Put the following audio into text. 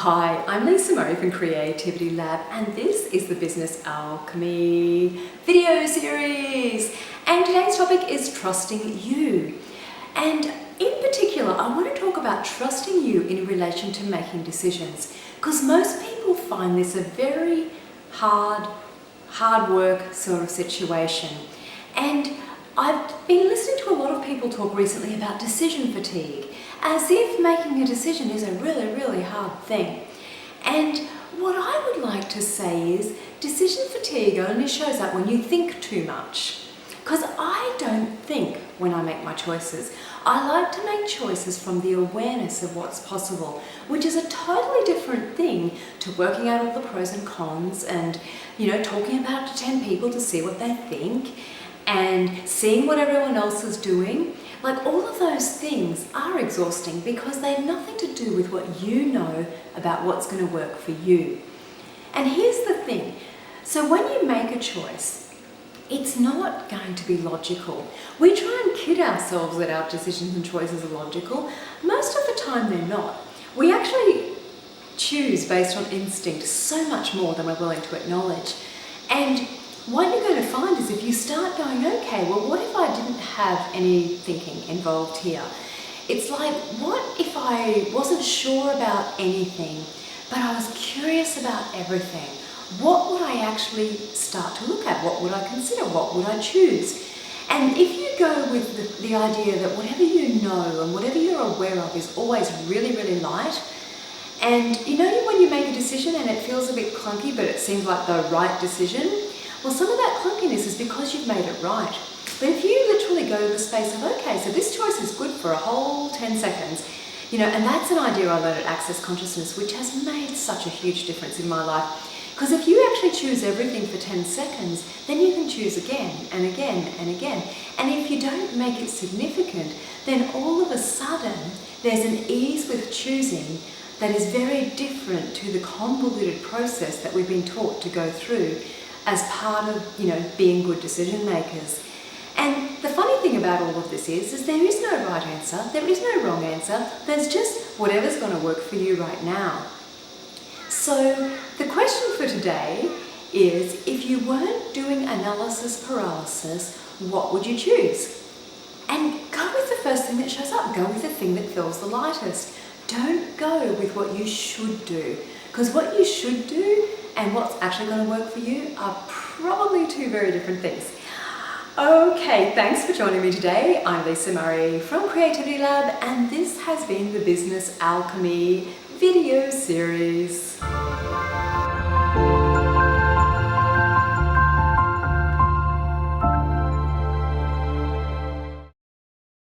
Hi, I'm Lisa Murray from Creativity Lab, and this is the Business Alchemy video series. And today's topic is trusting you. And in particular, I want to talk about trusting you in relation to making decisions, because most people find this a very hard work sort of situation. And I've been listening to a lot of people talk recently about decision fatigue, as if making a decision is a really hard thing. And what I would like to say is decision fatigue only shows up when you think too much. Because I don't think when I make my choices. I like to make choices from the awareness of what's possible, which is a totally different thing to working out all the pros and cons and, talking about it to 10 people to see what they think and seeing what everyone else is doing. Like, all of those things are exhausting because they have nothing to do with what you know about what's going to work for you. And here's the thing. So when you make a choice, it's not going to be logical. We try and kid ourselves that our decisions and choices are logical. Most of the time they're not. We actually choose based on instinct so much more than we're willing to acknowledge. And what you're going to find is if you start going, okay, well, what if I didn't have any thinking involved here? It's like, what if I wasn't sure about anything, but I was curious about everything? What would I actually start to look at? What would I consider? What would I choose? And if you go with the idea that whatever you know and whatever you're aware of is always really light, and when you make a decision and it feels a bit clunky, but it seems like the right decision, well, some of that clunkiness is because you've made it right. But if you literally go to the space of, okay, so this choice is good for a whole 10 seconds, and that's an idea I learned at Access Consciousness, which has made such a huge difference in my life. Because if you actually choose everything for 10 seconds, then you can choose again and again and again. And if you don't make it significant, then all of a sudden, there's an ease with choosing that is very different to the convoluted process that we've been taught to go through as part of, being good decision makers. And the funny thing about all of this is there is no right answer, there is no wrong answer, there's just whatever's going to work for you right now. So the question for today is, if you weren't doing analysis paralysis, what would you choose? And go with the first thing that shows up, go with the thing that feels the lightest. Don't go with what you should do, because what you should do and what's actually going to work for you are probably two very different things. Okay, thanks for joining me today. I'm Lisa Murray from Creativity Lab, and this has been the Business Alchemy video series.